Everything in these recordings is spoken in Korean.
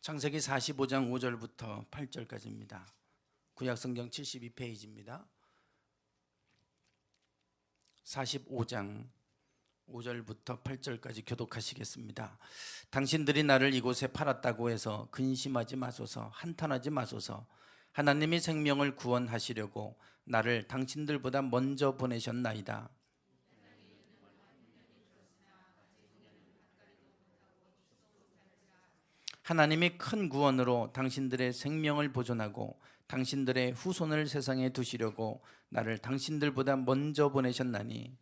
창세기 45장 5절부터 8절까지입니다. 구약성경 72페이지입니다. 45장 5절부터 8절까지 교독하시겠습니다. 당신들이 나를 이곳에 팔았다고 해서 근심하지 마소서, 한탄하지 마소서. 하나님이 생명을 구원하시려고 나를 당신들보다 먼저 보내셨나이다. 하나님이 큰 구원으로 당신들의 생명을 보존하고 당신들의 후손을 세상에 두시려고 나를 당신들보다 먼저 보내셨나니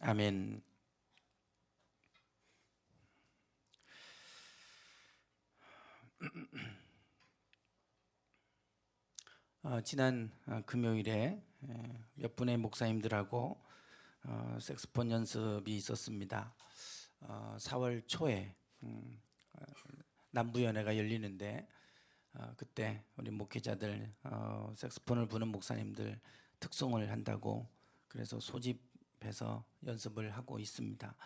아멘. 지난 금요일에 몇 분의 목사님들하고 색소폰 연습이 있었습니다. 4월 초에 남부연회가 열리는데 그때 우리 목회자들 색소폰을 부는 목사님들 특송을 한다고 그래서 소집해서 연습을 하고 있습니다.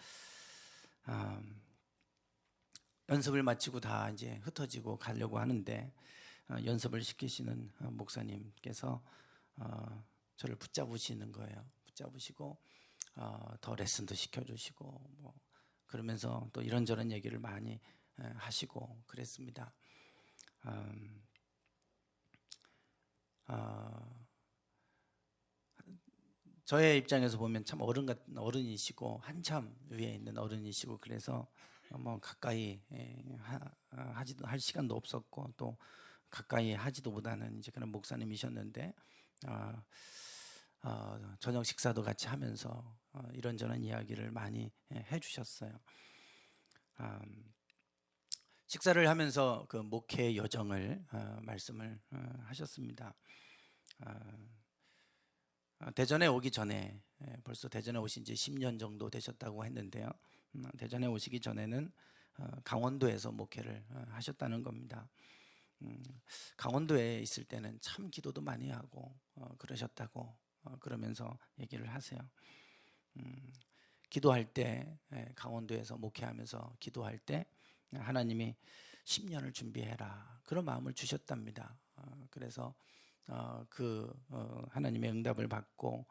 연습을 마치고 다 이제 흩어지고 가려고 하는데 연습을 시키시는 목사님께서 저를 붙잡으시는 거예요. 붙잡으시고 더 레슨도 시켜주시고 뭐 그러면서 또 이런저런 얘기를 많이 하시고 그랬습니다. 저의 입장에서 보면 참 어른 같은 어른이시고 한참 위에 있는 어른이시고 그래서 뭐 가까이 하지도 할 시간도 없었고 또 가까이 하지도 못하는 이제 그런 목사님이셨는데 저녁 식사도 같이 하면서 이런저런 이야기를 많이 해주셨어요. 식사를 하면서 그 목회 여정을 말씀을 하셨습니다. 대전에 오기 전에 벌써 대전에 오신 지 10년 정도 되셨다고 했는데요. 대전에 오시기 전에는 강원도에서 목회를 하셨다는 겁니다. 강원도에 있을 때는 참 기도도 많이 하고 그러셨다고 그러면서 얘기를 하세요. 기도할 때 강원도에서 목회하면서 기도할 때 하나님이 10년을 준비해라 그런 마음을 주셨답니다. 그래서 하나님의 응답을 받고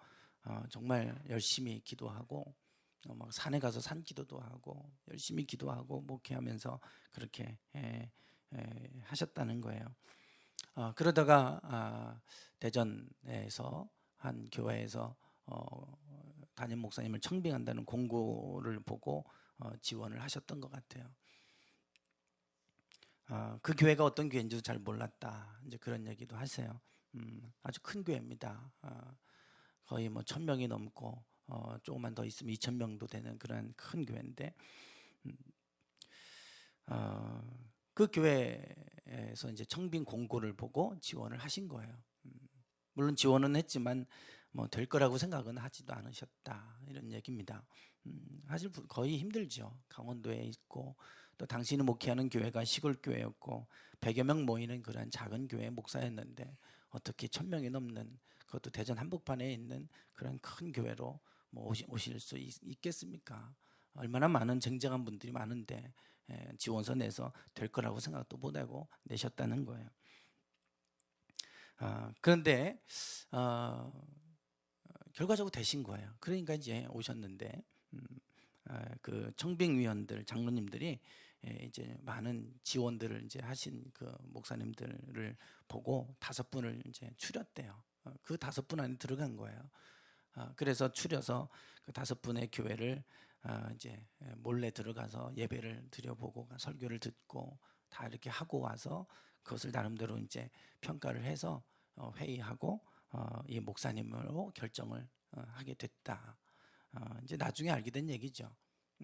정말 열심히 기도하고 막 산에 가서 산 기도도 하고 열심히 기도하고 목회하면서 그렇게 하셨다는 거예요. 그러다가 대전에서 한 교회에서 담임 목사님을 청빙한다는 공고를 보고 지원을 하셨던 것 같아요. 그 교회가 어떤 교회인지도 잘 몰랐다 이제 그런 얘기도 하세요. 아주 큰 교회입니다. 거의 뭐 1,000명이 넘고 조금만 더 있으면 2,000명도 되는 그런 큰 교회인데 그 교회에서 이제 청빙 공고를 보고 지원을 하신 거예요. 물론 지원은 했지만 뭐 될 거라고 생각은 하지도 않으셨다 이런 얘기입니다. 사실 거의 힘들죠. 강원도에 있고 또 당신이 목회하는 교회가 시골 교회였고 100여 명 모이는 그런 작은 교회 목사였는데 어떻게 1,000명이 넘는 그것도 대전 한복판에 있는 그런 큰 교회로 뭐 오실 수 있겠습니까? 얼마나 많은 쟁쟁한 분들이 많은데 지원서 내서 될 거라고 생각도 못하고 내셨다는 거예요. 그런데 결과적으로 되신 거예요. 그러니까 이제 오셨는데 그 청빙위원들 장로님들이 이제 많은 지원들을 이제 하신 그 목사님들을 보고 5분을 이제 추렸대요. 그 5분 안에 들어간 거예요. 그래서 추려서 그 5분의 교회를 이제 몰래 들어가서 예배를 드려보고 설교를 듣고 다 이렇게 하고 와서 그것을 나름대로 이제 평가를 해서 회의하고 이 목사님으로 결정을 하게 됐다. 이제 나중에 알게 된 얘기죠.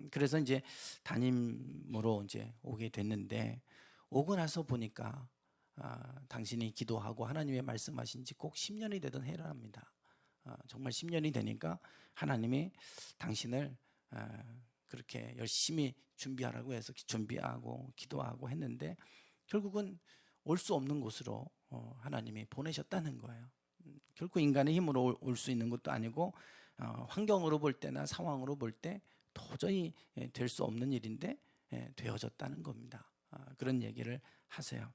그래서 이제 담임으로 이제 오게 됐는데 오고 나서 보니까 당신이 기도하고 하나님의 말씀하신 지 꼭 10년이 되던 해랍니다. 정말 10년이 되니까 하나님이 당신을 그렇게 열심히 준비하라고 해서 준비하고 기도하고 했는데 결국은 올 수 없는 곳으로 하나님이 보내셨다는 거예요. 결코 인간의 힘으로 올 수 있는 것도 아니고 환경으로 볼 때나 상황으로 볼 때 도저히 될 수 없는 일인데 되어졌다는 겁니다. 그런 얘기를 하세요.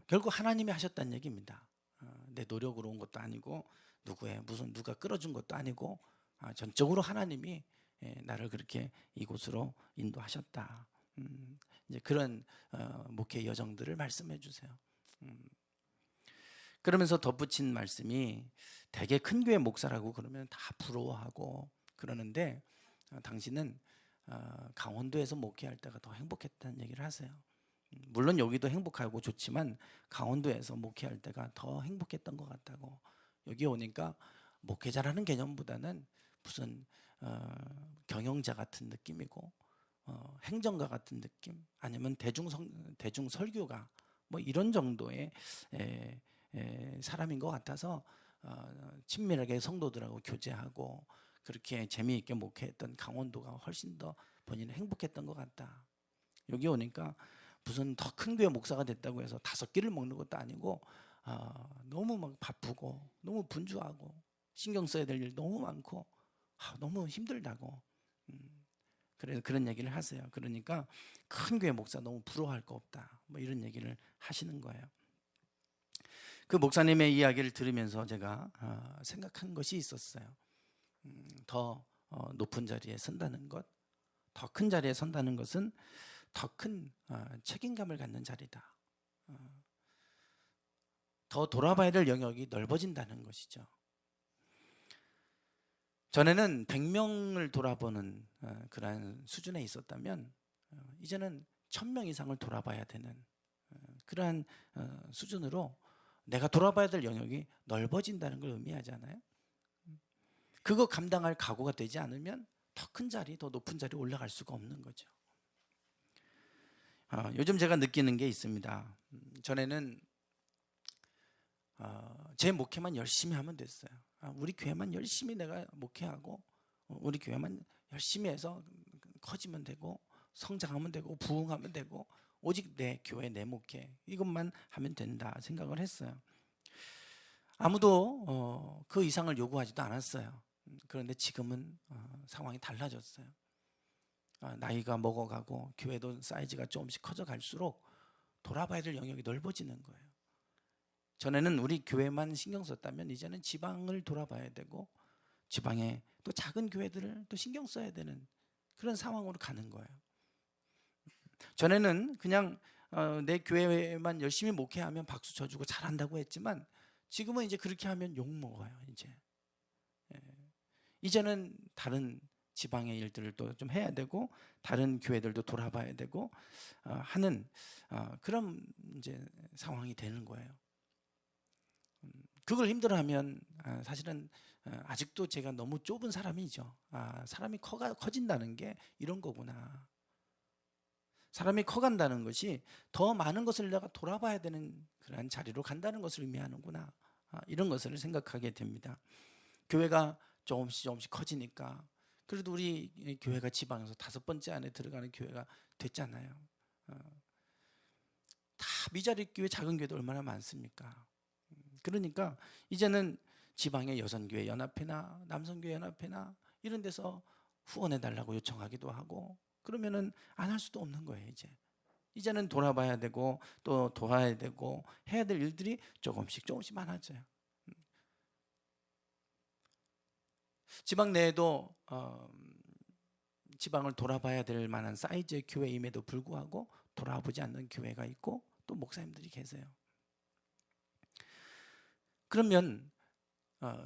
결국 하나님이 하셨다는 얘기입니다. 내 노력으로 온 것도 아니고 누가 끌어준 것도 아니고 전적으로 하나님이 나를 그렇게 이곳으로 인도하셨다. 이제 그런 목회 여정들을 말씀해 주세요. 그러면서 덧붙인 말씀이 되게 큰 교회 목사라고 그러면 다 부러워하고 그러는데 당신은 강원도에서 목회할 때가 더 행복했다는 얘기를 하세요. 물론 여기도 행복하고 좋지만 강원도에서 목회할 때가 더 행복했던 것 같다고. 여기 오니까 목회자라는 개념보다는 무슨 경영자 같은 느낌이고 행정가 같은 느낌, 아니면 대중 설교가 뭐 이런 정도의 사람인 것 같아서 친밀하게 성도들하고 교제하고 그렇게 재미있게 목회했던 강원도가 훨씬 더 본인은 행복했던 것 같다. 여기 오니까 무슨 더 큰 교회 목사가 됐다고 해서 5끼를 먹는 것도 아니고 너무 막 바쁘고 너무 분주하고 신경 써야 될 일 너무 많고 너무 힘들다고. 그래서 그런 얘기를 하세요. 그러니까 큰 교회 목사 너무 부러워할 거 없다. 뭐 이런 얘기를 하시는 거예요. 그 목사님의 이야기를 들으면서 제가 생각한 것이 있었어요. 더 높은 자리에 선다는 것, 더 큰 자리에 선다는 것은 더 큰 책임감을 갖는 자리다. 더 돌아봐야 될 영역이 넓어진다는 것이죠. 전에는 100명을 돌아보는 그러한 수준에 있었다면 이제는 1000명 이상을 돌아봐야 되는 그러한 수준으로 내가 돌아봐야 될 영역이 넓어진다는 걸 의미하잖아요. 그거 감당할 각오가 되지 않으면 더 큰 자리, 더 높은 자리에 올라갈 수가 없는 거죠. 요즘 제가 느끼는 게 있습니다. 전에는 제 목회만 열심히 하면 됐어요. 우리 교회만 열심히 내가 목회하고 우리 교회만 열심히 해서 커지면 되고 성장하면 되고 부흥하면 되고 오직 내 교회 내 목회 이것만 하면 된다 생각을 했어요. 아무도 그 이상을 요구하지도 않았어요. 그런데 지금은 상황이 달라졌어요. 나이가 먹어가고 교회도 사이즈가 조금씩 커져 갈수록 돌아봐야 될 영역이 넓어지는 거예요. 전에는 우리 교회만 신경 썼다면 이제는 지방을 돌아봐야 되고 지방에 또 작은 교회들을 또 신경 써야 되는 그런 상황으로 가는 거예요. 전에는 그냥 내 교회만 열심히 목회하면 박수 쳐주고 잘한다고 했지만 지금은 이제 그렇게 하면 욕먹어요. 이제는 다른 지방의 일들을 또 좀 해야 되고 다른 교회들도 돌아봐야 되고 하는 그런 이제 상황이 되는 거예요. 그걸 힘들어하면 사실은 아직도 제가 너무 좁은 사람이죠. 사람이 커진다는 게 이런 거구나. 사람이 커간다는 것이 더 많은 것을 내가 돌아봐야 되는 그런 자리로 간다는 것을 의미하는구나. 이런 것을 생각하게 됩니다. 교회가 조금씩 커지니까 그래도 우리 교회가 지방에서 5번째 안에 들어가는 교회가 됐잖아요. 다 미자리 교회 작은 교회도 얼마나 많습니까? 그러니까 이제는 지방의 여성교회 연합회나 남성교회 연합회나 이런 데서 후원해달라고 요청하기도 하고 그러면은 안 할 수도 없는 거예요. 이제는 돌아봐야 되고 또 도와야 되고 해야 될 일들이 조금씩 많아져요. 지방 내에도 지방을 돌아봐야 될 만한 사이즈의 교회임에도 불구하고 돌아보지 않는 교회가 있고 또 목사님들이 계세요. 그러면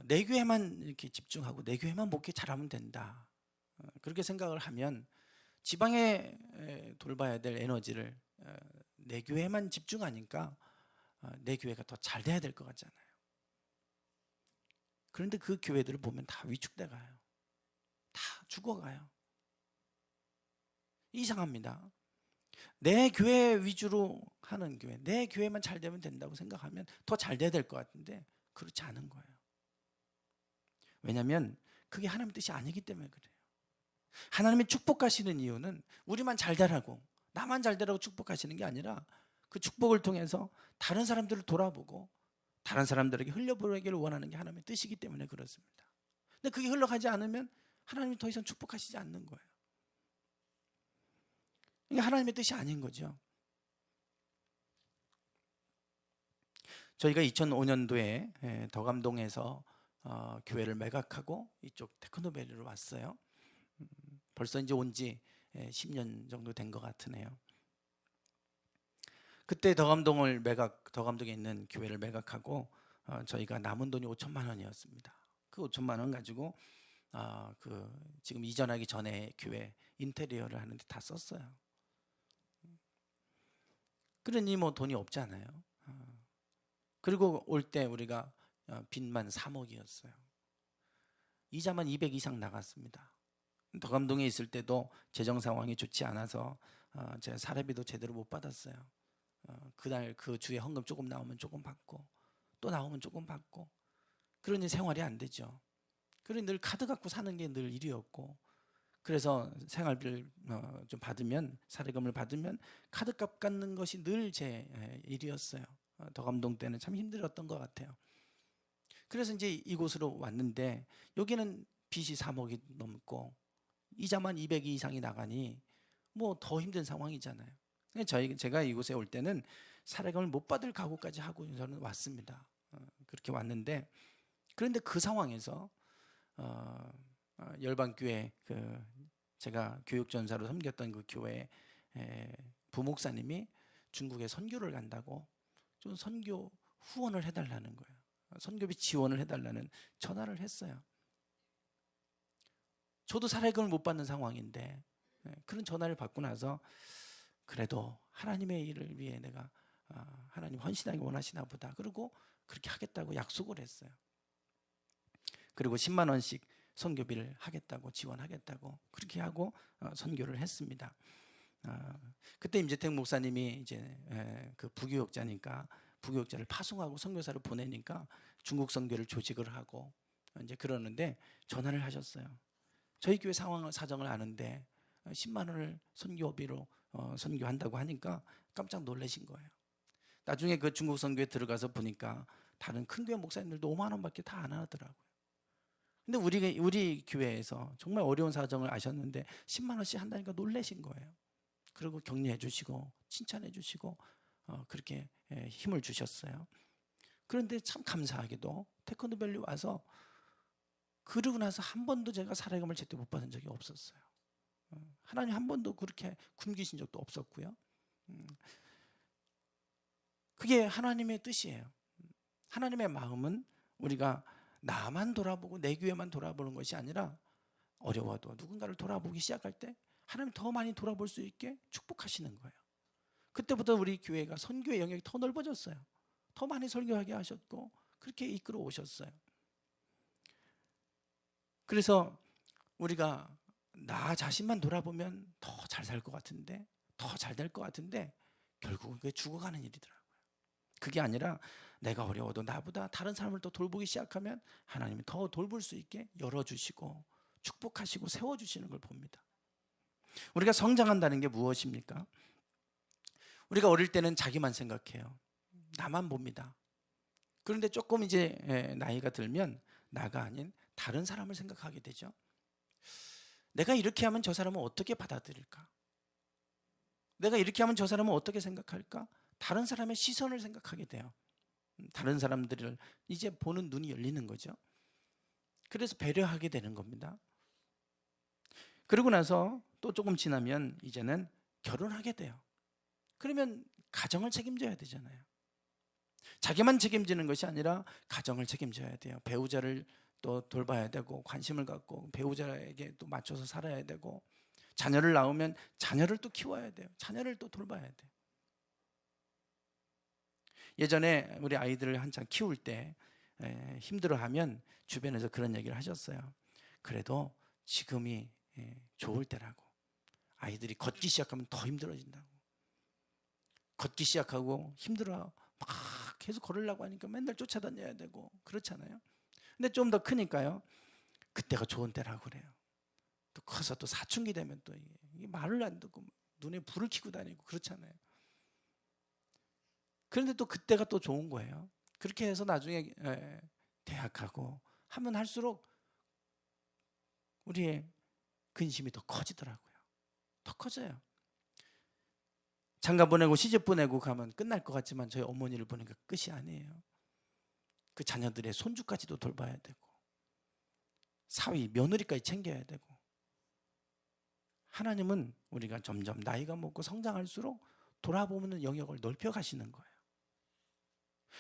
내 교회만 이렇게 집중하고 내 교회만 목회 잘하면 된다. 그렇게 생각을 하면 지방에 돌봐야 될 에너지를 내 교회만 집중하니까 내 교회가 더 잘 돼야 될 것 같잖아요. 그런데 그 교회들을 보면 다 위축돼 가요. 다 죽어가요. 이상합니다. 내 교회 위주로 하는 교회, 내 교회만 잘 되면 된다고 생각하면 더 잘 돼야 될 것 같은데 그렇지 않은 거예요. 왜냐하면 그게 하나님의 뜻이 아니기 때문에 그래요. 하나님이 축복하시는 이유는 우리만 잘 되라고 나만 잘 되라고 축복하시는 게 아니라 그 축복을 통해서 다른 사람들을 돌아보고 다른 사람들에게 흘려보내기를 원하는 게 하나님의 뜻이기 때문에 그렇습니다. 근데 그게 흘러가지 않으면 하나님이 더 이상 축복하시지 않는 거예요. 이게 하나님의 뜻이 아닌 거죠. 저희가 2005년도에 덕암동에서 교회를 매각하고 이쪽 테크노밸리로 왔어요. 벌써 이제 온 지 10년 정도 된 것 같으네요. 그때 덕암동에 있는 교회를 매각하고 저희가 남은 돈이 5천만 원이었습니다. 그 5천만 원 가지고 지금 이전하기 전에 교회 인테리어를 하는데 다 썼어요. 그러니 뭐 돈이 없잖아요. 그리고 올 때 우리가 빚만 3억이었어요. 이자만 200 이상 나갔습니다. 덕암동에 있을 때도 재정 상황이 좋지 않아서 제가 사례비도 제대로 못 받았어요. 그날 그 주에 헌금 조금 나오면 조금 받고 또 나오면 조금 받고 그러니 생활이 안 되죠. 그러니 늘 카드 갖고 사는 게 늘 일이었고, 그래서 생활비를 좀 받으면, 사례금을 받으면 카드값 갚는 것이 늘 제 일이었어요. 덕암동 때는 참 힘들었던 것 같아요. 그래서 이제 이곳으로 왔는데 여기는 빚이 3억이 넘고 이자만 200 이상이 나가니 뭐 더 힘든 상황이잖아요. 제가 이곳에 올 때는 사례금을 못 받을 각오까지 하고 저는 왔습니다. 그렇게 왔는데, 그런데 그 상황에서 열방교회 제가 교육전사로 섬겼던 그 교회 부목사님이 중국에 선교를 간다고 좀 선교 후원을 해달라는 거예요. 선교비 지원을 해달라는 전화를 했어요. 저도 사례금을 못 받는 상황인데 그런 전화를 받고 나서 그래도 하나님의 일을 위해 내가 하나님 헌신하기 원하시나 보다. 그리고 그렇게 하겠다고 약속을 했어요. 그리고 10만 원씩 선교비를 하겠다고, 지원하겠다고 그렇게 하고 선교를 했습니다. 그때 임재택 목사님이 이제 그 부교역자니까 부교역자를 파송하고 선교사를 보내니까 중국 선교를 조직을 하고 이제 그러는데 전화를 하셨어요. 저희 교회 사정을 아는데 10만 원을 선교비로 선교한다고 하니까 깜짝 놀라신 거예요. 나중에 그 중국 선교에 들어가서 보니까 다른 큰 교회 목사님들도 5만 원밖에 다 안 하더라고요. 근데 우리 교회에서 정말 어려운 사정을 아셨는데 10만 원씩 한다니까 놀라신 거예요. 그리고 격려해 주시고 칭찬해 주시고 그렇게 힘을 주셨어요. 그런데 참 감사하게도 테크노밸리 와서 그러고 나서 한 번도 제가 사례금을 제때 못 받은 적이 없었어요. 하나님 한 번도 그렇게 굶기신 적도 없었고요. 그게 하나님의 뜻이에요. 하나님의 마음은 우리가 나만 돌아보고 내 교회만 돌아보는 것이 아니라 어려워도 누군가를 돌아보기 시작할 때 하나님 더 많이 돌아볼 수 있게 축복하시는 거예요. 그때부터 우리 교회가 선교의 영역이 더 넓어졌어요. 더 많이 설교하게 하셨고 그렇게 이끌어 오셨어요. 그래서 우리가 나 자신만 돌아보면 더 잘 살 것 같은데, 더 잘 될 것 같은데 결국은 그게 죽어가는 일이더라고요. 그게 아니라 내가 어려워도 나보다 다른 사람을 또 돌보기 시작하면 하나님이 더 돌볼 수 있게 열어주시고 축복하시고 세워주시는 걸 봅니다. 우리가 성장한다는 게 무엇입니까? 우리가 어릴 때는 자기만 생각해요. 나만 봅니다. 그런데 조금 이제 나이가 들면 나가 아닌 다른 사람을 생각하게 되죠. 내가 이렇게 하면 저 사람은 어떻게 받아들일까? 내가 이렇게 하면 저 사람은 어떻게 생각할까? 다른 사람의 시선을 생각하게 돼요. 다른 사람들을 이제 보는 눈이 열리는 거죠. 그래서 배려하게 되는 겁니다. 그러고 나서 또 조금 지나면 이제는 결혼하게 돼요. 그러면 가정을 책임져야 되잖아요. 자기만 책임지는 것이 아니라 가정을 책임져야 돼요. 배우자를 또 돌봐야 되고 관심을 갖고 배우자에게 또 맞춰서 살아야 되고, 자녀를 낳으면 자녀를 또 키워야 돼요. 자녀를 또 돌봐야 돼요. 예전에 우리 아이들을 한창 키울 때 힘들어하면 주변에서 그런 얘기를 하셨어요. 그래도 지금이 좋을 때라고. 아이들이 걷기 시작하면 더 힘들어진다고. 걷기 시작하고 힘들어 막 계속 걸으려고 하니까 맨날 쫓아다녀야 되고 그렇잖아요. 근데 좀 더 크니까요, 그때가 좋은 때라고 그래요. 또 커서 또 사춘기 되면 또 이게 말을 안 듣고 눈에 불을 켜고 다니고 그렇잖아요. 그런데 또 그때가 또 좋은 거예요. 그렇게 해서 나중에 대학하고 하면 할수록 우리의 근심이 더 커지더라고요. 더 커져요. 장가 보내고 시집 보내고 가면 끝날 것 같지만 저희 어머니를 보니까 끝이 아니에요. 그 자녀들의 손주까지도 돌봐야 되고 사위, 며느리까지 챙겨야 되고. 하나님은 우리가 점점 나이가 먹고 성장할수록 돌아보는 영역을 넓혀 가시는 거예요.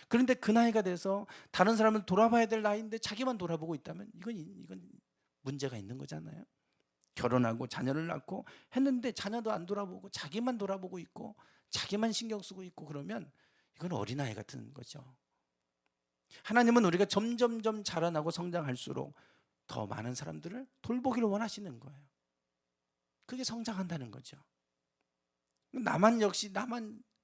그런데 그 나이가 돼서 다른 사람은 돌아봐야 될 나이인데 자기만 돌아보고 있다면 이건 문제가 있는 거잖아요. 결혼하고 자녀를 낳고 했는데 자녀도 안 돌아보고 자기만 돌아보고 있고 자기만 신경 쓰고 있고 그러면 이건 어린아이 같은 거죠. 하나님은 우리가 점점점 자라나고 성장할수록 더 많은 사람들을 돌보기를 원하시는 거예요. 그게 성장한다는 거죠. 나만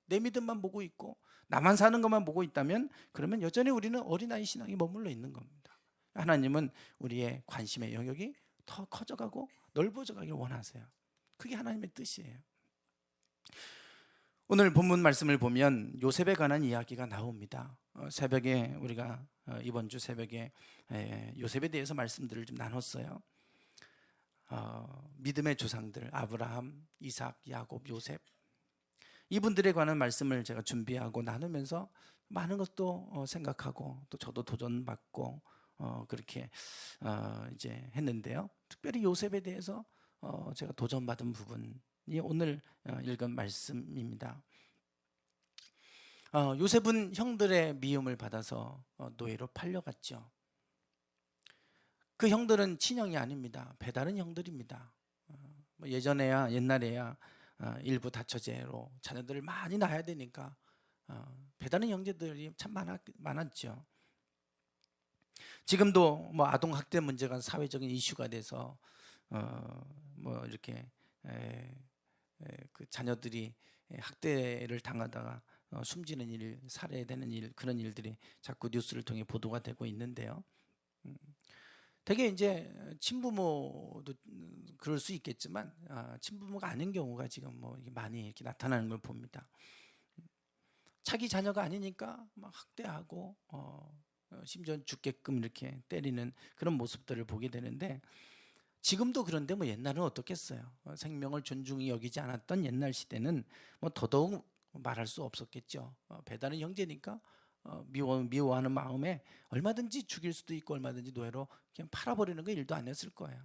내 믿음만 보고 있고 나만 사는 것만 보고 있다면 그러면 여전히 우리는 어린아이 신앙이 머물러 있는 겁니다. 하나님은 우리의 관심의 영역이 더 커져가고 넓어져 가길 원하세요. 그게 하나님의 뜻이에요. 오늘 본문 말씀을 보면 요셉에 관한 이야기가 나옵니다. 새벽에 우리가 이번 주 새벽에 요셉에 대해서 말씀들을 좀 나눴어요. 믿음의 조상들 아브라함, 이삭, 야곱, 요셉 이분들에 관한 말씀을 제가 준비하고 나누면서 많은 것도 생각하고 또 저도 도전받고 그렇게 이제 했는데요. 특별히 요셉에 대해서 제가 도전받은 부분이 오늘 읽은 말씀입니다. 요셉은 형들의 미움을 받아서 노예로 팔려갔죠. 그 형들은 친형이 아닙니다. 배다른 형들입니다. 옛날에야 일부 다처제로 자녀들을 많이 낳아야 되니까 배다른 형제들이 참 많았죠. 지금도 아동 학대 문제가 사회적인 이슈가 돼서 이렇게 그 자녀들이 학대를 당하다가 숨지는 일, 살해되는 일 그런 일들이 자꾸 뉴스를 통해 보도가 되고 있는데요. 되게 이제 친부모도 그럴 수 있겠지만 친부모가 아닌 경우가 지금 많이 이렇게 나타나는 걸 봅니다. 자기 자녀가 아니니까 막 학대하고 심지어 죽게끔 이렇게 때리는 그런 모습들을 보게 되는데 지금도 그런데 옛날은 어떻겠어요? 생명을 존중히 여기지 않았던 옛날 시대는 더더욱 말할 수 없었겠죠. 배다른 형제니까 미워하는 마음에 얼마든지 죽일 수도 있고 얼마든지 노예로 그냥 팔아버리는 거 일도 아니었을 거예요.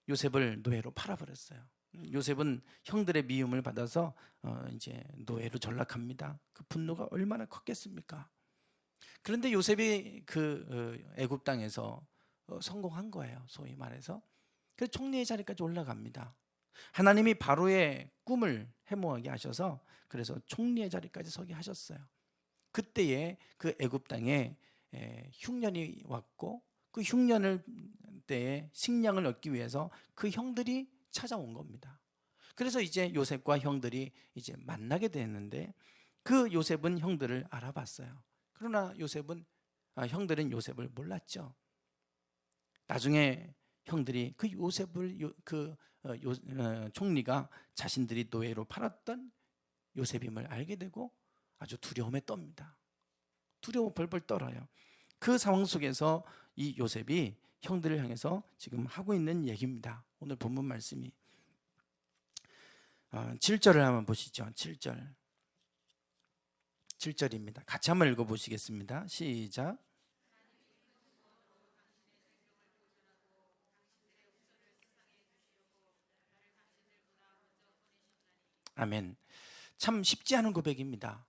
요셉을 노예로 팔아버렸어요. 요셉은 형들의 미움을 받아서 이제 노예로 전락합니다. 그 분노가 얼마나 컸겠습니까? 그런데 요셉이 그 애굽 땅에서 성공한 거예요. 소위 말해서. 그래서 총리의 자리까지 올라갑니다. 하나님이 바로의 꿈을 해몽하게 하셔서 그래서 총리의 자리까지 서게 하셨어요. 그때에 그 애굽 땅에 흉년이 왔고 그 흉년을 때에 식량을 얻기 위해서 그 형들이 찾아온 겁니다. 그래서 이제 요셉과 형들이 이제 만나게 됐는데 그 요셉은 형들을 알아봤어요. 그러나 형들은 요셉을 몰랐죠. 나중에 형들이 그 요셉을 총리가 자신들이 노예로 팔았던 요셉임을 알게 되고 아주 두려움에 떱니다. 두려워 벌벌 떨어요. 그 상황 속에서 이 요셉이 형들을 향해서 지금 하고 있는 얘기입니다. 오늘 본문 말씀이 7절을 한번 보시죠. 7절입니다. 같이 한번 읽어보시겠습니다. 시작. 아멘. 참 쉽지 않은 고백입니다.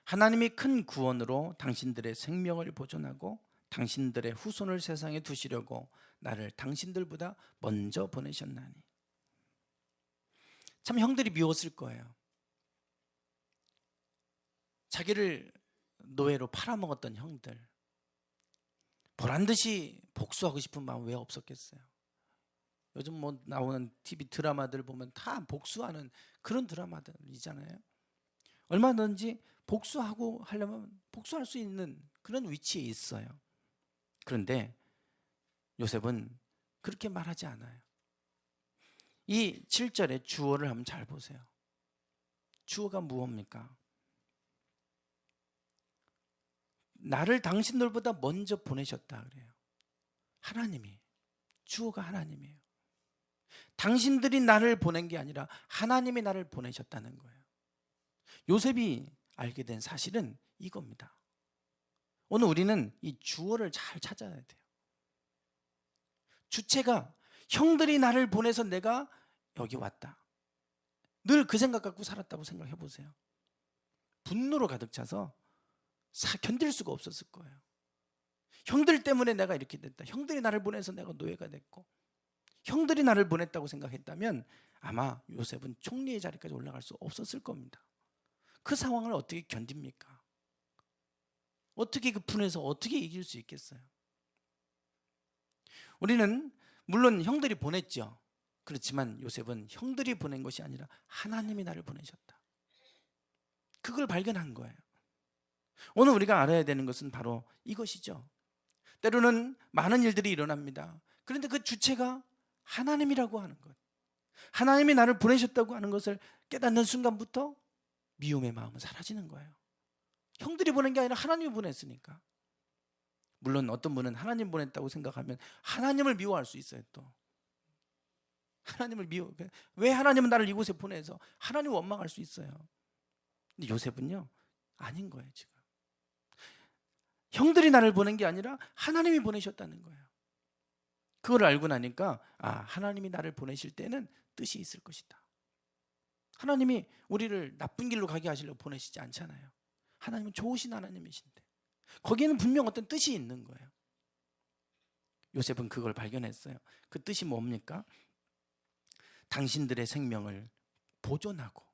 하나님이 큰 구원으로 당신들의 생명을 보존하고 당신들의 후손을 세상에 두시려고 나를 당신들보다 먼저 보내셨나니. 참 형들이 미웠을 거예요. 자기를 노예로 팔아먹었던 형들. 보란듯이 복수하고 싶은 마음 왜 없었겠어요? 요즘 나오는 TV 드라마들 보면 다 복수하는 그런 드라마들이잖아요. 얼마든지 복수하고 하려면 복수할 수 있는 그런 위치에 있어요. 그런데 요셉은 그렇게 말하지 않아요. 이 7절의 주어를 한번 잘 보세요. 주어가 무엇입니까? 나를 당신들보다 먼저 보내셨다 그래요. 하나님이, 주어가 하나님이에요. 당신들이 나를 보낸 게 아니라 하나님이 나를 보내셨다는 거예요. 요셉이 알게 된 사실은 이겁니다. 오늘 우리는 이 주어를 잘 찾아야 돼요. 주체가 형들이 나를 보내서 내가 여기 왔다. 늘 그 생각 갖고 살았다고 생각해 보세요. 분노로 가득 차서 견딜 수가 없었을 거예요. 형들 때문에 내가 이렇게 됐다. 형들이 나를 보내서 내가 노예가 됐고, 형들이 나를 보냈다고 생각했다면 아마 요셉은 총리의 자리까지 올라갈 수 없었을 겁니다. 그 상황을 어떻게 견딥니까? 어떻게 그 분에서 어떻게 이길 수 있겠어요? 우리는 물론 형들이 보냈죠. 그렇지만 요셉은 형들이 보낸 것이 아니라 하나님이 나를 보내셨다. 그걸 발견한 거예요. 오늘 우리가 알아야 되는 것은 바로 이것이죠. 때로는 많은 일들이 일어납니다. 그런데 그 주체가 하나님이라고 하는 것, 하나님이 나를 보내셨다고 하는 것을 깨닫는 순간부터 미움의 마음은 사라지는 거예요. 형들이 보낸 게 아니라 하나님이 보냈으니까. 물론 어떤 분은 하나님 보냈다고 생각하면 하나님을 미워할 수 있어요. 또 하나님을 왜 하나님은 나를 이곳에 보내서 하나님을 원망할 수 있어요. 근데 요셉은요 아닌 거예요. 지금 형들이 나를 보낸 게 아니라 하나님이 보내셨다는 거예요. 그걸 알고 나니까 하나님이 나를 보내실 때는 뜻이 있을 것이다. 하나님이 우리를 나쁜 길로 가게 하시려고 보내시지 않잖아요. 하나님은 좋으신 하나님이신데 거기에는 분명 어떤 뜻이 있는 거예요. 요셉은 그걸 발견했어요. 그 뜻이 뭡니까? 당신들의 생명을 보존하고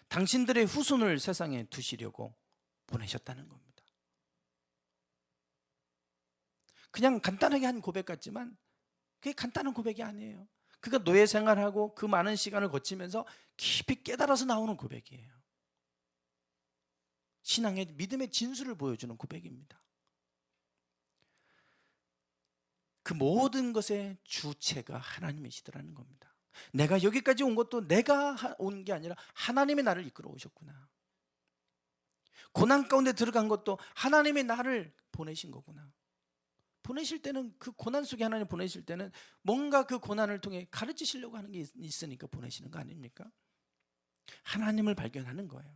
당신들의 후손을 세상에 두시려고 보내셨다는 겁니다. 그냥 간단하게 한 고백 같지만 그게 간단한 고백이 아니에요. 그가 노예 생활하고 그 많은 시간을 거치면서 깊이 깨달아서 나오는 고백이에요. 신앙의 믿음의 진수를 보여주는 고백입니다. 그 모든 것의 주체가 하나님이시더라는 겁니다. 내가 여기까지 온 것도 내가 온 게 아니라 하나님이 나를 이끌어 오셨구나. 고난 가운데 들어간 것도 하나님이 나를 보내신 거구나. 보내실 때는 그 고난 속에 하나님 보내실 때는 뭔가 그 고난을 통해 가르치시려고 하는 게 있으니까 보내시는 거 아닙니까? 하나님을 발견하는 거예요.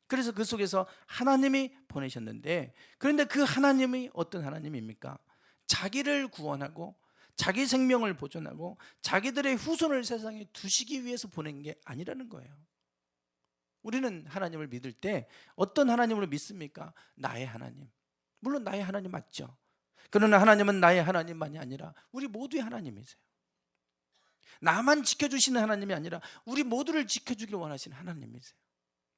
그래서 그 속에서 하나님이 보내셨는데, 그런데 그 하나님이 어떤 하나님입니까? 자기를 구원하고 자기 생명을 보존하고 자기들의 후손을 세상에 두시기 위해서 보낸 게 아니라는 거예요. 우리는 하나님을 믿을 때 어떤 하나님을 믿습니까? 나의 하나님. 물론 나의 하나님 맞죠. 그러나 하나님은 나의 하나님만이 아니라 우리 모두의 하나님이세요. 나만 지켜주시는 하나님이 아니라 우리 모두를 지켜주기를 원하시는 하나님이세요.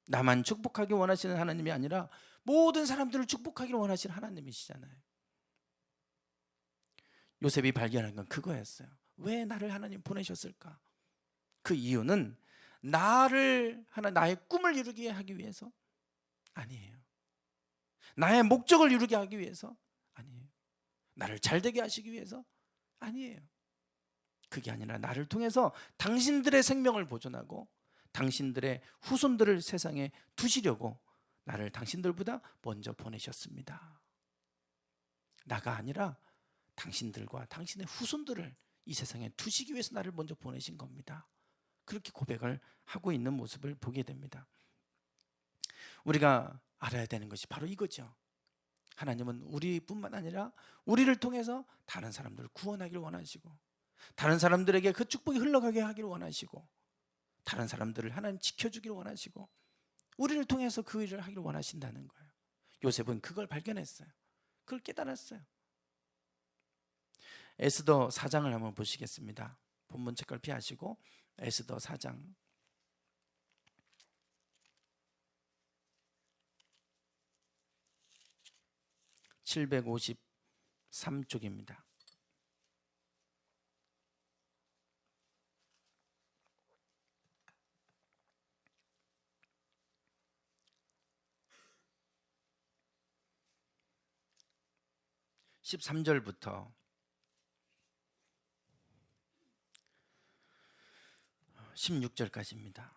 나만 축복하기 원하시는 하나님이 아니라 모든 사람들을 축복하기를 원하시는 하나님이시잖아요. 요셉이 발견한 건 그거였어요. 왜 나를 하나님 보내셨을까? 그 이유는 나의 꿈을 이루게 하기 위해서 아니에요. 나의 목적을 이루게 하기 위해서 아니에요. 나를 잘되게 하시기 위해서 아니에요. 그게 아니라 나를 통해서 당신들의 생명을 보존하고 당신들의 후손들을 세상에 두시려고 나를 당신들보다 먼저 보내셨습니다. 나가 아니라 당신들과 당신의 후손들을 이 세상에 두시기 위해서 나를 먼저 보내신 겁니다. 그렇게 고백을 하고 있는 모습을 보게 됩니다. 우리가 알아야 되는 것이 바로 이거죠. 하나님은 우리뿐만 아니라 우리를 통해서 다른 사람들을 구원하기를 원하시고 다른 사람들에게 그 축복이 흘러가게 하기를 원하시고 다른 사람들을 하나님 지켜주기를 원하시고 우리를 통해서 그 일을 하기를 원하신다는 거예요. 요셉은 그걸 발견했어요. 그걸 깨달았어요. 에스더 4장을 한번 보시겠습니다. 본문 책을 피하시고 에스더 4장 753쪽입니다. (13절부터) 16절까지입니다.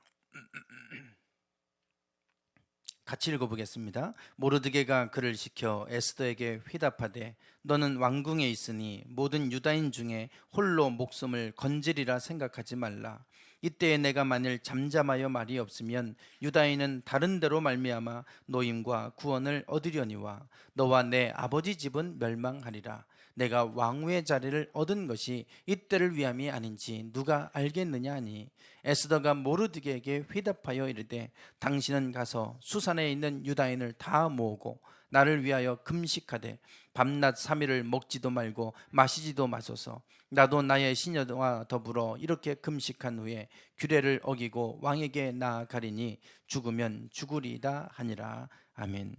같이 읽어보겠습니다. 모르드게가 그를 시켜 에스더에게 회답하되 너는 왕궁에 있으니 모든 유다인 중에 홀로 목숨을 건지리라 생각하지 말라. 이때에 내가 만일 잠잠하여 말이 없으면 유다인은 다른 데로 말미암아 노임과 구원을 얻으려니와 너와 내 아버지 집은 멸망하리라. 내가 왕후의 자리를 얻은 것이 이때를 위함이 아닌지 누가 알겠느냐 하니 에스더가 모르드게에게 회답하여 이르되 당신은 가서 수산에 있는 유다인을 다 모으고 나를 위하여 금식하되 밤낮 3일을 먹지도 말고 마시지도 마소서. 나도 나의 시녀와 더불어 이렇게 금식한 후에 규례를 어기고 왕에게 나아가리니 죽으면 죽으리이다 하니라. 아멘.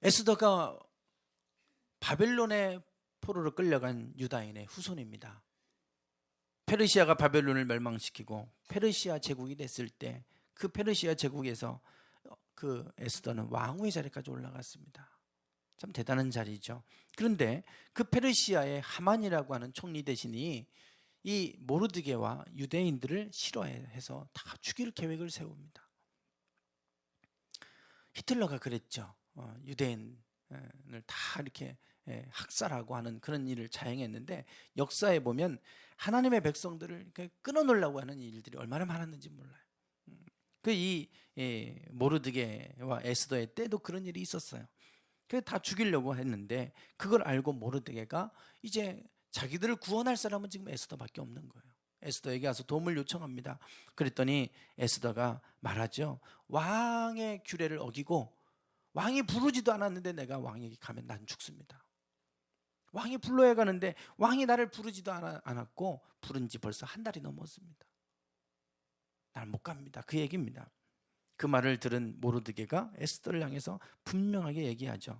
에스더가 바벨론의 포로로 끌려간 유다인의 후손입니다. 페르시아가 바벨론을 멸망시키고 페르시아 제국이 됐을 때 그 페르시아 제국에서 그 에스더는 왕후의 자리까지 올라갔습니다. 참 대단한 자리죠. 그런데 그 페르시아의 하만이라고 하는 총리 대신이 이 모르드게와 유대인들을 싫어해서 다 죽일 계획을 세웁니다. 히틀러가 그랬죠. 유대인을 다 이렇게 학살하고 하는 그런 일을 자행했는데 역사에 보면 하나님의 백성들을 이렇게 끊어놓으려고 하는 일들이 얼마나 많았는지 몰라요. 이 모르드게와 에스더의 때도 그런 일이 있었어요. 그래서 다 죽이려고 했는데 그걸 알고 모르드게가 이제 자기들을 구원할 사람은 지금 에스더밖에 없는 거예요. 에스더에게 가서 도움을 요청합니다. 그랬더니 에스더가 말하죠. 왕의 규례를 어기고 왕이 부르지도 않았는데 내가 왕에게 가면 난 죽습니다. 왕이 불러야 가는데 왕이 나를 부르지도 않았고 부른 지 벌써 한 달이 넘었습니다. 날 못 갑니다. 그 얘기입니다. 그 말을 들은 모르드게가 에스더를 향해서 분명하게 얘기하죠.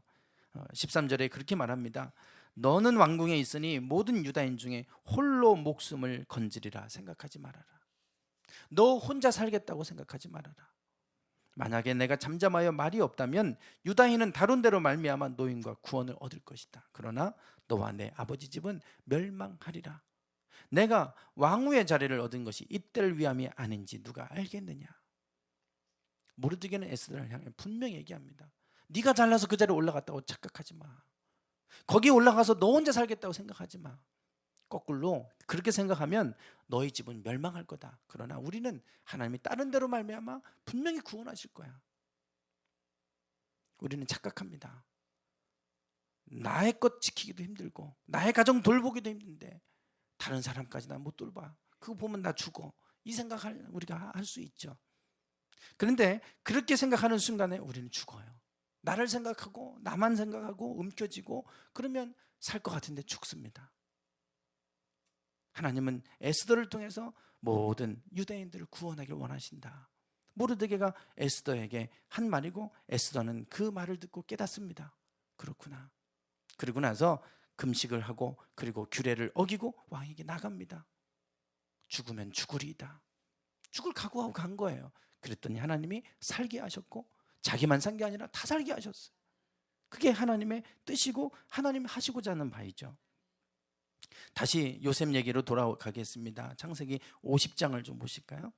13절에 그렇게 말합니다. 너는 왕궁에 있으니 모든 유다인 중에 홀로 목숨을 건지리라 생각하지 말아라. 너 혼자 살겠다고 생각하지 말아라. 만약에 내가 잠잠하여 말이 없다면 유다인은 다른 데로 말미암아 노임과 구원을 얻을 것이다. 그러나 너와 내 아버지 집은 멸망하리라. 내가 왕후의 자리를 얻은 것이 이때를 위함이 아닌지 누가 알겠느냐. 모르드게는 에스더를 향해 분명히 얘기합니다. 네가 잘나서 그 자리에 올라갔다고 착각하지 마. 거기 올라가서 너 혼자 살겠다고 생각하지 마. 거꾸로 그렇게 생각하면 너희 집은 멸망할 거다. 그러나 우리는 하나님이 다른 데로 말미암아 분명히 구원하실 거야. 우리는 착각합니다. 나의 것 지키기도 힘들고 나의 가정 돌보기도 힘든데 다른 사람까지 나 못 돌봐. 그거 보면 나 죽어. 이 생각을 우리가 할 수 있죠. 그런데 그렇게 생각하는 순간에 우리는 죽어요. 나를 생각하고 나만 생각하고 움켜쥐고 그러면 살 것 같은데 죽습니다. 하나님은 에스더를 통해서 모든 유대인들을 구원하기를 원하신다. 모르드게가 에스더에게 한 말이고 에스더는 그 말을 듣고 깨닫습니다. 그렇구나. 그리고 나서 금식을 하고 그리고 규례를 어기고 왕에게 나갑니다. 죽으면 죽으리이다. 죽을 각오하고 간 거예요. 그랬더니 하나님이 살게 하셨고 자기만 산 게 아니라 다 살게 하셨어요. 그게 하나님의 뜻이고 하나님 하시고자 하는 바이죠. 다시 요셉 얘기로 돌아가겠습니다. 창세기 50장을 좀 보실까요?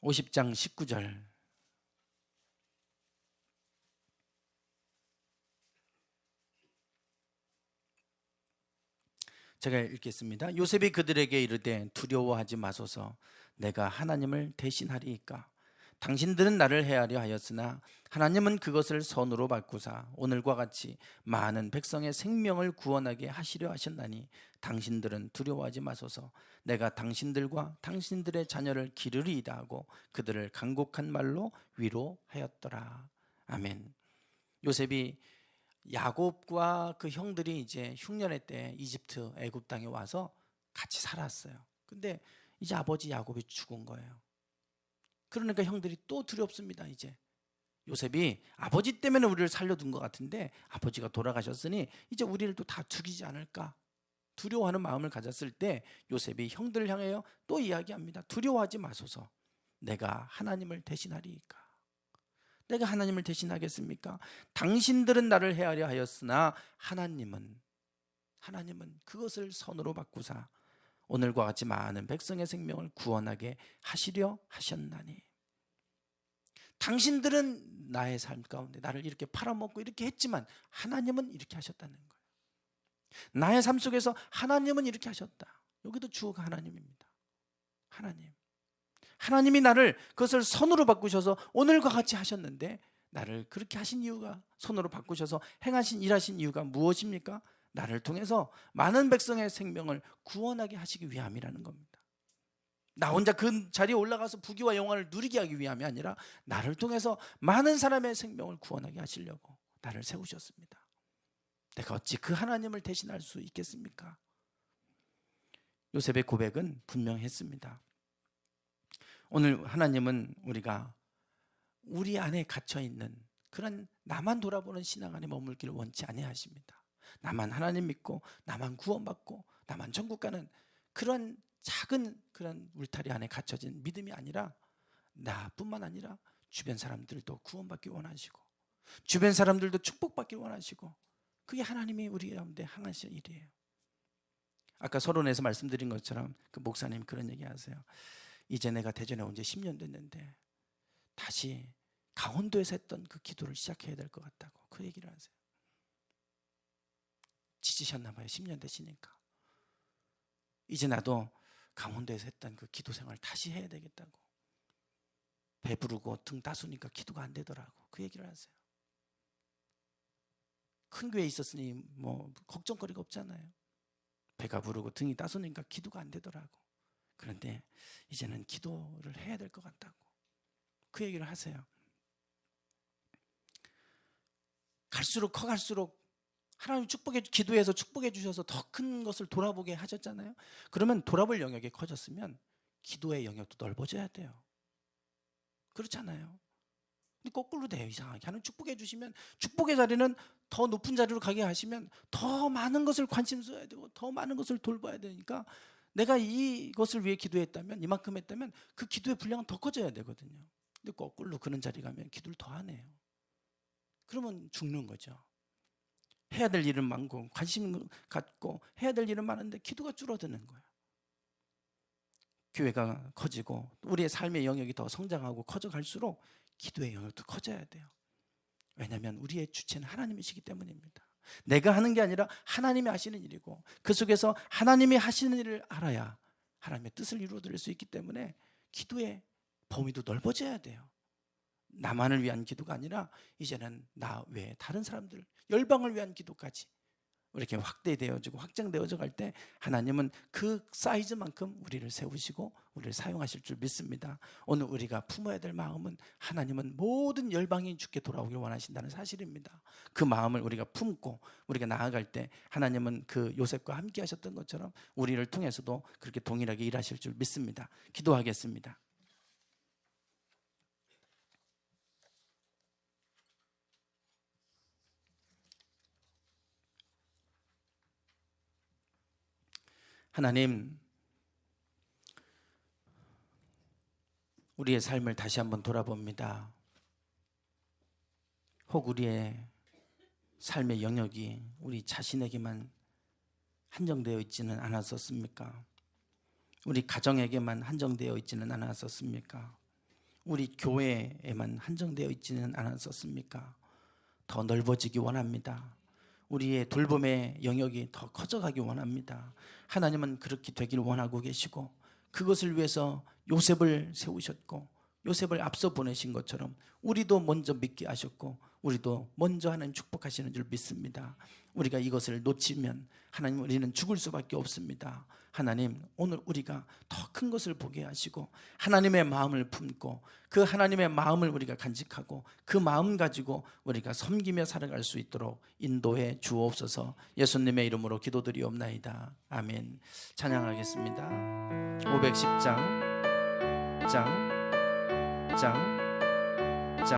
50장 19절. 제가 읽겠습니다. 요셉이 그들에게 이르되 두려워하지 마소서. 내가 하나님을 대신하리이까. 당신들은 나를 헤아려 하였으나 하나님은 그것을 선으로 바꾸사 오늘과 같이 많은 백성의 생명을 구원하게 하시려 하셨나니 당신들은 두려워하지 마소서. 내가 당신들과 당신들의 자녀를 기르리이다 하고 그들을 간곡한 말로 위로하였더라. 아멘. 요셉이 야곱과 그 형들이 이제 흉년의 때 이집트 애굽 땅에 와서 같이 살았어요. 근데 이제 아버지 야곱이 죽은 거예요. 그러니까 형들이 또 두렵습니다. 이제 요셉이 아버지 때문에 우리를 살려둔 것 같은데 아버지가 돌아가셨으니 이제 우리를 또 다 죽이지 않을까 두려워하는 마음을 가졌을 때 요셉이 형들을 향하여 또 이야기합니다. 두려워하지 마소서. 내가 하나님을 대신하리이까. 내가 하나님을 대신하겠습니까? 당신들은 나를 헤아려 하였으나 하나님은 하나님은 그것을 선으로 바꾸사 오늘과 같이 많은 백성의 생명을 구원하게 하시려 하셨나니. 당신들은 나의 삶 가운데 나를 이렇게 팔아먹고 이렇게 했지만 하나님은 이렇게 하셨다는 거예요. 나의 삶 속에서 하나님은 이렇게 하셨다. 여기도 주어가 하나님입니다. 하나님이 나를 그것을 선으로 바꾸셔서 오늘과 같이 하셨는데, 나를 그렇게 하신 이유가, 선으로 바꾸셔서 행하신 일하신 이유가 무엇입니까? 나를 통해서 많은 백성의 생명을 구원하게 하시기 위함이라는 겁니다. 나 혼자 그 자리에 올라가서 부귀와 영광을 누리게 하기 위함이 아니라 나를 통해서 많은 사람의 생명을 구원하게 하시려고 나를 세우셨습니다. 내가 어찌 그 하나님을 대신할 수 있겠습니까? 요셉의 고백은 분명했습니다. 오늘 하나님은 우리가 우리 안에 갇혀있는 그런 나만 돌아보는 신앙 안에 머물기를 원치 아니하십니다. 나만 하나님 믿고 나만 구원받고 나만 천국 가는 그런 작은 그런 울타리 안에 갇혀진 믿음이 아니라, 나뿐만 아니라 주변 사람들도 구원받기 원하시고 주변 사람들도 축복받기 원하시고, 그게 하나님이 우리 가운데 행하실 일이에요. 아까 서론에서 말씀드린 것처럼 그 목사님 그런 얘기 하세요. 이제 내가 대전에 온 지 10년 됐는데 다시 강원도에서 했던 그 기도를 시작해야 될 것 같다고 그 얘기를 하세요. 지치셨나 봐요. 10년 되시니까. 이제 나도 강원도에서 했던 그 기도 생활 다시 해야 되겠다고. 배부르고 등 따수니까 기도가 안 되더라고. 그 얘기를 하세요. 큰 교회에 있었으니 뭐 걱정거리가 없잖아요. 배가 부르고 등이 따수니까 기도가 안 되더라고. 그런데 이제는 기도를 해야 될 것 같다고 그 얘기를 하세요. 갈수록 커갈수록 하나님 기도해서 축복해 주셔서 더 큰 것을 돌아보게 하셨잖아요. 그러면 돌아볼 영역이 커졌으면 기도의 영역도 넓어져야 돼요. 그렇잖아요. 근데 거꾸로 돼요. 이상하게. 하나님 축복해 주시면 축복의 자리는 더 높은 자리로 가게 하시면 더 많은 것을 관심 써야 되고 더 많은 것을 돌봐야 되니까, 내가 이것을 위해 기도했다면, 이만큼 했다면 그 기도의 분량은 더 커져야 되거든요. 근데 거꾸로 그런 자리 가면 기도를 더 안 해요. 그러면 죽는 거죠. 해야 될 일은 많고 관심 갖고 해야 될 일은 많은데 기도가 줄어드는 거예요. 교회가 커지고 우리의 삶의 영역이 더 성장하고 커져갈수록 기도의 영역도 커져야 돼요. 왜냐하면 우리의 주체는 하나님이시기 때문입니다. 내가 하는 게 아니라 하나님이 하시는 일이고, 그 속에서 하나님이 하시는 일을 알아야 하나님의 뜻을 이루어드릴 수 있기 때문에 기도의 범위도 넓어져야 돼요. 나만을 위한 기도가 아니라 이제는 나 외에 다른 사람들, 열방을 위한 기도까지 이렇게 확대되어지고 확장되어져 갈 때 하나님은 그 사이즈만큼 우리를 세우시고 우리를 사용하실 줄 믿습니다. 오늘 우리가 품어야 될 마음은, 하나님은 모든 열방이 주께 돌아오길 원하신다는 사실입니다. 그 마음을 우리가 품고 우리가 나아갈 때 하나님은 그 요셉과 함께 하셨던 것처럼 우리를 통해서도 그렇게 동일하게 일하실 줄 믿습니다. 기도하겠습니다. 하나님, 우리의 삶을 다시 한번 돌아봅니다. 혹 우리의 삶의 영역이 우리 자신에게만 한정되어 있지는 않았었습니까? 우리 가정에게만 한정되어 있지는 않았었습니까? 우리 교회에만 한정되어 있지는 않았었습니까? 더 넓어지기 원합니다. 우리의 돌봄의 영역이 더 커져가기 원합니다. 하나님은 그렇게 되기를 원하고 계시고, 그것을 위해서 요셉을 세우셨고 요셉을 앞서 보내신 것처럼 우리도 먼저 믿게 하셨고 우리도 먼저 하나님 축복하시는 줄 믿습니다. 우리가 이것을 놓치면 하나님, 우리는 죽을 수밖에 없습니다. 하나님, 오늘 우리가 더 큰 것을 보게 하시고 하나님의 마음을 품고 그 하나님의 마음을 우리가 간직하고 그 마음 가지고 우리가 섬기며 살아갈 수 있도록 인도해 주옵소서. 예수님의 이름으로 기도드리옵나이다. 아멘. 찬양하겠습니다. 510장